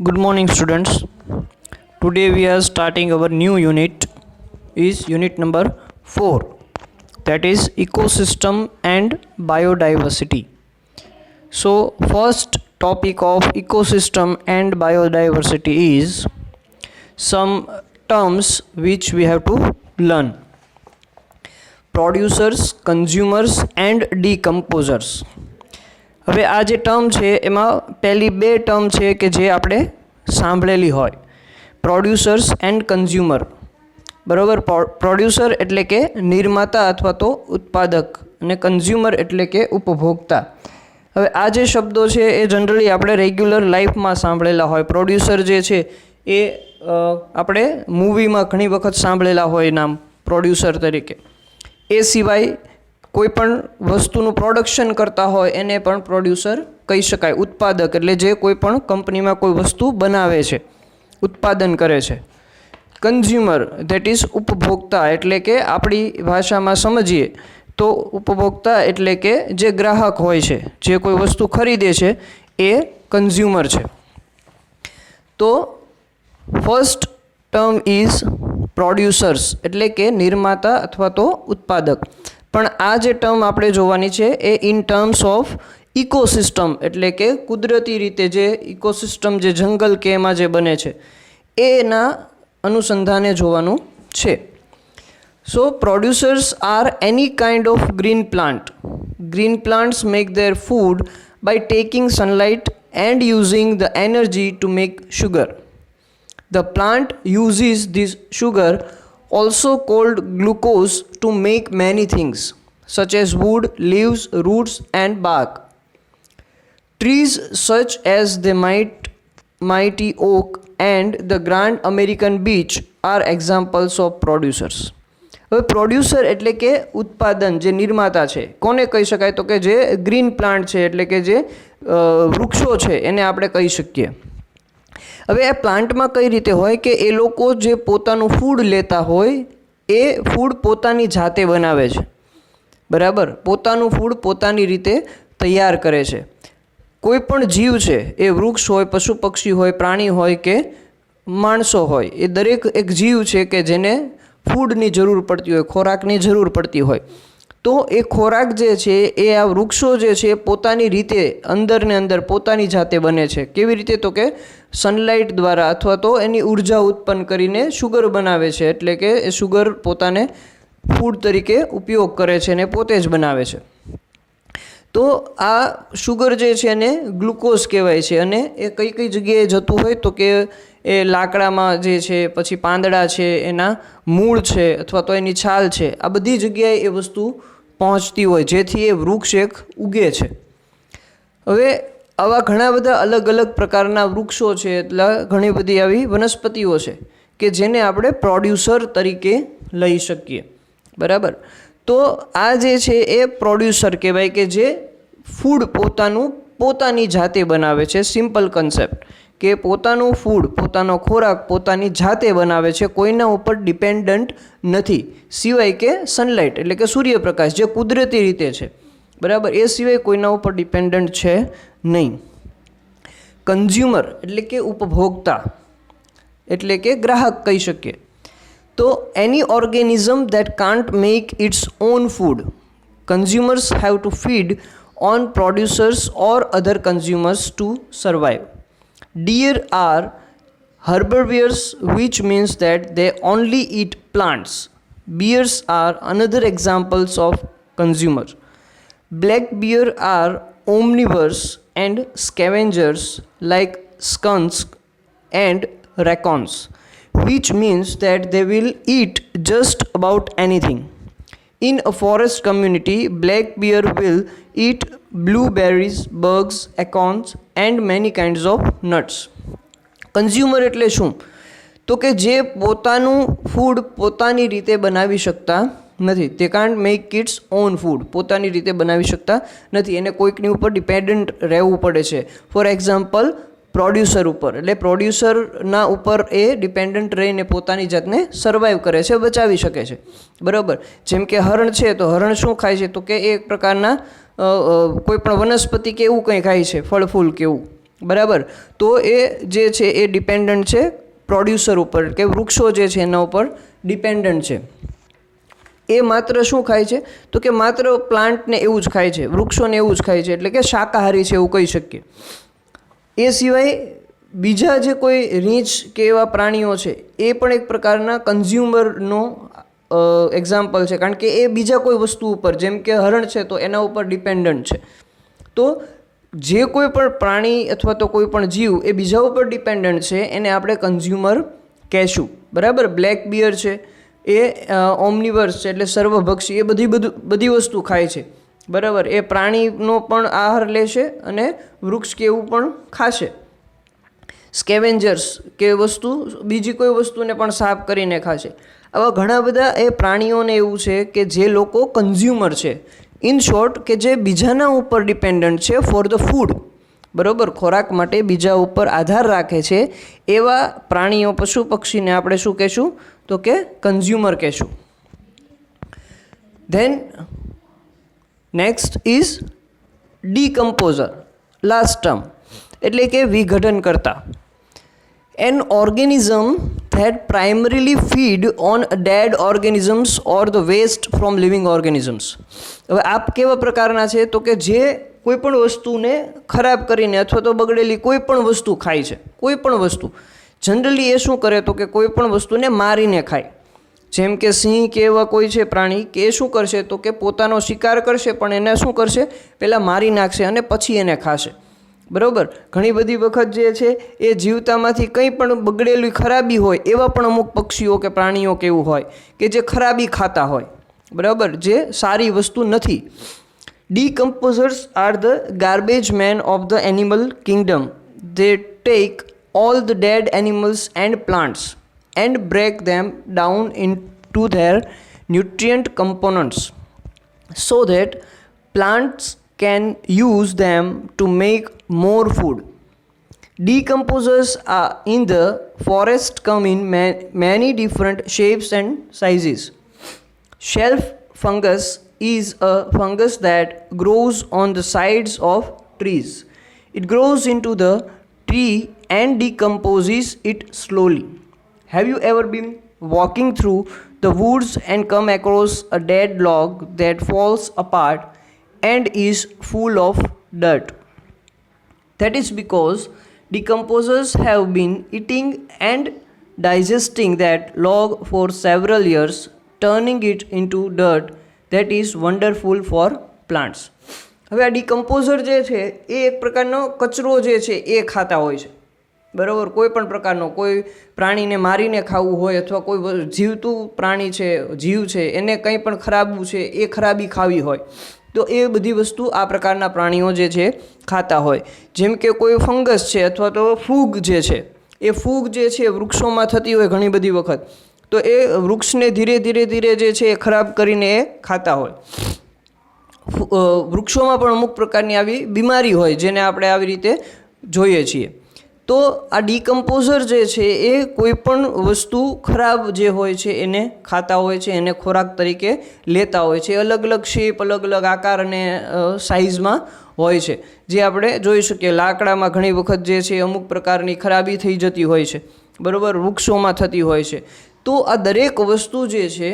Good morning, students. Today we are starting our new unit. Is unit number 4, that is ecosystem and biodiversity. So first topic of ecosystem and biodiversity is some terms which we have to learn: producers, consumers and decomposers. હવે આ જે term છે એમાં પહેલી બે term છે કે જે આપણે સાંભળેલી હોય, પ્રોડ્યુસર્સ એન્ડ કન્ઝ્યુમર. બરાબર. પ્રોડ્યુસર એટલે કે નિર્માતા અથવા તો ઉત્પાદક, અને કન્ઝ્યુમર એટલે કે ઉપભોક્તા. હવે આ જે શબ્દો છે એ જનરલી આપણે રેગ્યુલર લાઈફમાં સાંભળેલા હોય. પ્રોડ્યુસર જે છે એ આપણે મૂવીમાં ઘણી વખત સાંભળેલા હોય નામ પ્રોડ્યુસર તરીકે. એ સિવાય કોઈ પણ વસ્તુનું પ્રોડક્શન કરતા હોય એને પણ પ્રોડ્યુસર કહી શકાય. ઉત્પાદક એટલે જે કોઈ પણ કંપનીમાં કોઈ વસ્તુ બનાવે છે, ઉત્પાદન કરે છે. કન્ઝ્યુમર ધેટ ઇઝ ઉપભોક્તા, એટલે કે આપણી ભાષામાં સમજીએ તો ઉપભોક્તા એટલે કે જે ગ્રાહક હોય છે, જે કોઈ વસ્તુ ખરીદે છે એ કન્ઝ્યુમર છે. તો ફર્સ્ટ ટર્મ ઇઝ પ્રોડ્યુસર્સ એટલે કે નિર્માતા અથવા તો ઉત્પાદક. પણ આ જે ટર્મ આપણે જોવાની છે એ ઇન ટર્મ્સ ઓફ ઇકોસિસ્ટમ એટલે કે કુદરતી રીતે જે ઇકોસિસ્ટમ, જે જંગલ કે એમાં જે બને છે એના અનુસંધાને જોવાનું છે. So producers are any kind of green plant. Green plants make their food by taking sunlight and using the energy to make sugar. The plant uses this sugar, also called glucose, to make many things such as wood, leaves, roots and bark. Trees such as the mighty oak and the grand American beech are examples of producers. હવે producer એટલે કે ઉત્પાદન, જે નિર્માતા છે, કોને કહી શકાય? તો કે જે ગ્રીન પ્લાન્ટ છે એટલે કે જે વૃક્ષો છે એને આપણે કહી શકીએ. હવે આ પ્લાન્ટમાં કઈ રીતે હોય કે એ લોકો જે પોતાનું ફૂડ લેતા હોય એ ફૂડ પોતાની જાતે બનાવે છે. બરાબર. પોતાનું ફૂડ પોતાની રીતે તૈયાર કરે છે. કોઈ પણ જીવ છે, એ વૃક્ષ હોય, પશુ પક્ષી હોય, પ્રાણી હોય કે માણસો હોય, એ દરેક એક જીવ છે કે જેને ફૂડની જરૂર પડતી હોય, ખોરાકની જરૂર પડતી હોય. તો એ ખોરાક જે છે એ આ વૃક્ષો જે છે પોતાની રીતે અંદર ને અંદર પોતાની જાતે બને છે. કેવી રીતે? તો કે સનલાઇટ દ્વારા અથવા તો એની ઉર્જા ઉત્પન્ન કરીને શુગર બનાવે છે. એટલે કે એ શુગર પોતાને ફૂડ તરીકે ઉપયોગ કરે છે અને પોતે જ બનાવે છે. તો આ શુગર જે છે એને ગ્લુકોઝ કહેવાય છે. અને એ કઈ કઈ જગ્યાએ જતું હોય તો કે એ લાકડામાં જે છે, પછી પાંદડા છે, એના મૂળ છે અથવા તો એની છાલ છે, આ બધી જગ્યાએ એ વસ્તુ પહોંચતી હોય જેથી એ વૃક્ષ એક ઉગે છે. હવે આવા ઘણા બધા અલગ અલગ પ્રકારના વૃક્ષો છે, એટલે ઘણી બધી આવી વનસ્પતિઓ છે કે જેને આપણે પ્રોડ્યુસર તરીકે લઈ શકીએ. બરાબર. તો આ જે છે એ પ્રોડ્યુસર કહેવાય કે જે ફૂડ પોતાની જાતે બનાવે છે. સિમ્પલ કન્સેપ્ટ કે પોતાનું ફૂડ, પોતાનો ખોરાક પોતાની જાતે બનાવે છે, કોઈના ઉપર ડિપેન્ડન્ટ નથી, સિવાય કે સનલાઇટ એટલે કે સૂર્યપ્રકાશ જે કુદરતી રીતે છે. બરાબર. એ સિવાય કોઈના ઉપર ડિપેન્ડન્ટ છે નહીં. કન્ઝ્યુમર એટલે કે ઉપભોક્તા એટલે કે ગ્રાહક કહી શકીએ. તો any organism that can't make its own food. Consumers have to feed on producers or other consumers to survive. Deer are herbivores, which means that they only eat plants. Bears are another examples of consumers. Black bear are omnivores and scavengers like skunks and raccoons, which means that they will eat just about anything. In a forest community, black bear will eat blueberries, bugs, acorns and many kinds of nuts. Consumer એટલે શું? તો કે જે પોતાનું food પોતાની રીતે બનાવી શકતા નથી. તે can't make its own food. પોતાની રીતે બનાવી શકતા નથી, એને કોઈકની ઉપર ડિપેન્ડન્ટ રહેવું પડે છે. ફોર એક્ઝામ્પલ પ્રોડ્યુસર ઉપર, એટલે પ્રોડ્યુસરના ઉપર એ ડિપેન્ડન્ટ રહીને પોતાની જાતને સર્વાઈવ કરે છે, બચાવી શકે છે. બરાબર. જેમ કે હરણ છે, તો હરણ શું ખાય છે? તો કે એ એક પ્રકારના કોઈ પણ વનસ્પતિ કે એવું કંઈ ખાય છે, ફળ ફૂલ કે એવું. બરાબર. તો એ જે છે એ ડિપેન્ડન્ટ છે પ્રોડ્યુસર ઉપર, કે વૃક્ષો જે છે એના ઉપર ડિપેન્ડન્ટ છે. એ માત્ર શું ખાય છે તો કે માત્ર પ્લાન્ટને એવું જ ખાય છે, વૃક્ષોને એવું જ ખાય છે, એટલે કે શાકાહારી છે એવું કહી શકીએ. એ સિવાય બીજા જે કોઈ રીંછ કે એવા પ્રાણીઓ છે એ પણ એક પ્રકારના કન્ઝ્યુમરનો એક્ઝામ્પલ છે, કારણ કે એ બીજા કોઈ વસ્તુ ઉપર, જેમ કે હરણ છે તો એના ઉપર ડિપેન્ડન્ટ છે. તો જે કોઈ પણ પ્રાણી અથવા તો કોઈ પણ જીવ એ બીજા ઉપર ડિપેન્ડન્ટ છે એને આપણે કન્ઝ્યુમર કહેશું. બરાબર. બ્લેક બિયર છે એ ઓમ્નિવર્સ છે, એટલે સર્વભક્ષી, એ બધી વસ્તુ ખાય છે. બરાબર. એ પ્રાણીનો પણ આહાર લેશે અને વૃક્ષ કે એવું પણ ખાશે. સ્કેવેન્જર્સ કે વસ્તુ બીજી કોઈ વસ્તુને પણ સાફ કરીને ખાશે. આવા ઘણા બધા એ પ્રાણીઓને એવું છે કે જે લોકો કન્ઝ્યુમર છે, ઇન શોર્ટ કે જે બીજાના ઉપર ડિપેન્ડન્ટ છે ફોર ધ ફૂડ. બરાબર. ખોરાક માટે બીજા ઉપર આધાર રાખે છે એવા પ્રાણીઓ, પશુ પક્ષીને આપણે શું કહેશું તો કે કન્ઝ્યુમર કહેશું. Than next is decomposer, last term, એટલે કે વિઘટન કરતા. An organism that primarily feed on dead organisms or the waste from living organisms. હવે આ કેવા પ્રકારના છે તો કે જે કોઈ પણ વસ્તુને ખરાબ કરીને અથવા તો બગડેલી કોઈ પણ વસ્તુ ખાય છે. કોઈ પણ વસ્તુ જનરલી એ શું કરે તો કે કોઈ પણ વસ્તુને મારીને ખાય. જેમ કે સિંહ કે એવા કોઈ છે પ્રાણી કે એ શું કરશે તો કે પોતાનો શિકાર કરશે, પણ એને શું કરશે, પહેલાં મારી નાખશે અને પછી એને ખાશે. બરાબર. ઘણી બધી વખત જે છે એ જીવતામાંથી કંઈ પણ બગડેલી ખરાબી હોય એવા પણ અમુક પક્ષીઓ કે પ્રાણીઓ કેવું હોય કે જે ખરાબી ખાતા હોય. બરાબર. જે સારી વસ્તુ નથી. Decomposers are the garbage men of the animal kingdom. They take all the dead animals and plants and break them down into their nutrient components so that plants can use them to make more food. Decomposers in the forest come in many different shapes and sizes. Shelf fungus is a fungus that grows on the sides of trees. It grows into the tree and decomposes it slowly. Have you ever been walking through the woods and come across a dead log that falls apart and is full of dirt? That is because decomposers have been eating and digesting that log for several years, turning it into dirt that is wonderful for plants. હવે આ decomposer જે છે એ એક પ્રકારનો કચરો જે છે એ ખાતા હોય છે. બરાબર. કોઈ પણ પ્રકારનો, કોઈ પ્રાણીને મારીને ખાવું હોય અથવા કોઈ જીવતું પ્રાણી છે, જીવ છે, એને કંઈ પણ ખરાબું છે એ ખરાબી ખાવી હોય તો એ બધી વસ્તુ આ પ્રકારના પ્રાણીઓ જે છે ખાતા હોય. જેમ કે કોઈ ફંગસ છે અથવા તો ફૂગ જે છે, એ ફૂગ જે છે વૃક્ષોમાં થતી હોય ઘણી બધી વખત, તો એ વૃક્ષને ધીરે ધીરે જે છે એ ખરાબ કરીને એ ખાતા હોય. વૃક્ષોમાં પણ અમુક પ્રકારની આવી બીમારી હોય જેને આપણે આવી રીતે જોઈએ છીએ. તો આ ડીકમ્પોઝર જે છે એ કોઈ પણ વસ્તુ ખરાબ જે હોય છે એને ખાતા હોય છે, એને ખોરાક તરીકે લેતા હોય છે. અલગ અલગ શેપ, અલગ અલગ આકાર અને સાઇઝમાં હોય છે, જે આપણે જોઈ શકીએ. લાકડામાં ઘણી વખત જે છે અમુક પ્રકારની ખરાબી થઈ જતી હોય છે. બરાબર. વૃક્ષોમાં થતી હોય છે. તો આ દરેક વસ્તુ જે છે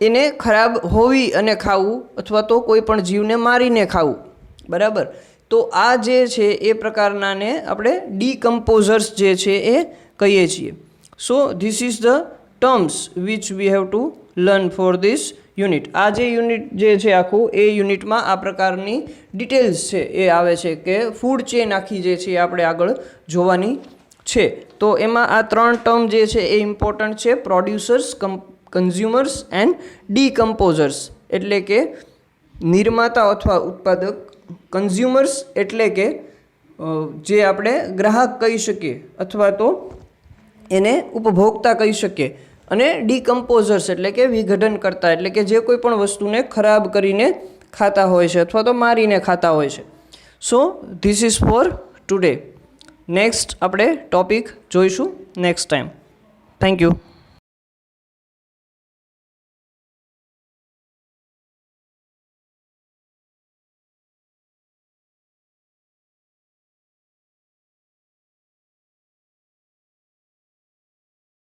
એને ખરાબ હોવી અને ખાવું અથવા તો કોઈ પણ જીવને મારીને ખાવું. બરાબર. તો આ જે છે એ પ્રકારનાને આપણે ડીકમ્પોઝર્સ જે છે એ કહીએ છીએ. So this is the terms which we have to learn for this unit. આ જે યુનિટ જે છે આખું, એ યુનિટમાં આ પ્રકારની ડિટેલ્સ છે એ આવે છે કે ફૂડ ચેન આખી જે છે એ આપણે આગળ જોવાની છે. તો એમાં આ 3 ટર્મ જે છે એ ઇમ્પોર્ટન્ટ છે: પ્રોડ્યુસર્સ, કન્ઝ્યુમર્સ એન્ડ ડીકમ્પોઝર્સ. એટલે કે નિર્માતા અથવા ઉત્પાદક, કન્ઝ્યુમર્સ એટલે કે જે આપણે ગ્રાહક કહી શકીએ અથવા તો એને ઉપભોક્તા કહી શકીએ, અને ડીકમ્પોઝર્સ એટલે કે વિઘટન કરતા, એટલે કે જે કોઈ પણ વસ્તુને ખરાબ કરીને ખાતા હોય છે અથવા તો મારીને ખાતા હોય છે. So this is four today. Next આપણે ટોપિક જોઈશું નેક્સ્ટ ટાઈમ. Thank you.